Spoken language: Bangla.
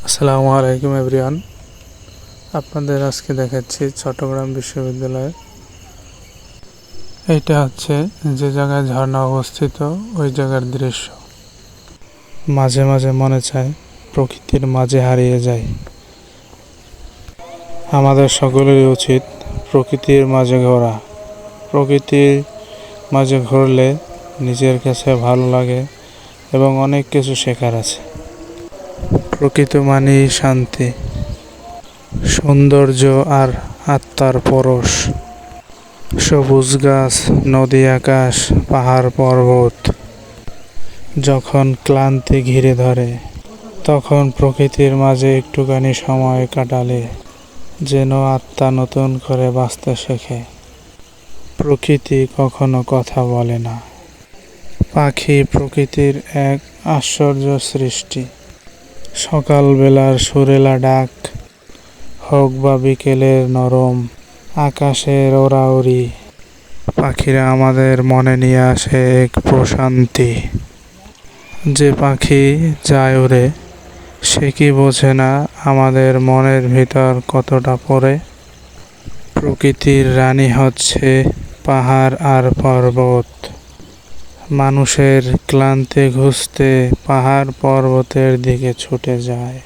আসসালামু আলাইকুম এভরিওয়ান। আপনাদের আজকে দেখাচ্ছি চট্টগ্রাম বিশ্ববিদ্যালয়। এইটা হচ্ছে যে জায়গায় ঝর্ণা অবস্থিত, ওই জায়গার দৃশ্য। মাঝে মাঝে মনে চায় প্রকৃতির মাঝে হারিয়ে যায়। আমাদের সকলেরই উচিত প্রকৃতির মাঝে ঘোরা। প্রকৃতির মাঝে ঘুরলে নিজের কাছে ভালো লাগে এবং অনেক কিছু শেখার আছে। প্রকৃতি মানেই শান্তি, সৌন্দর্য আর আত্মার পরশ। সবুজ গাছ, নদী, আকাশ, পাহাড়, পর্বত। যখন ক্লান্তি ঘিরে ধরে, তখন প্রকৃতির মাঝে একটুখানি সময় কাটালে যেন আত্মা নতুন করে বাঁচতে শেখে। প্রকৃতি কখনো কথা বলে না। পাখি প্রকৃতির এক আশ্চর্য সৃষ্টি। সকালবেলার সুরেলা ডাক হোক বা বিকেলের নরম আকাশের ওড়াউড়ি, পাখিরা আমাদের মনে নিয়ে আসে এক প্রশান্তি। যে পাখি যায় উড়ে, সে কি বোঝে না আমাদের মনের ভিতর কতটা পড়ে। প্রকৃতির রানী হচ্ছে পাহাড় আর পর্বত। মানুষের ক্লান্তি ঘুচতে পাহাড় পর্বতের দিকে ছুটে যায়।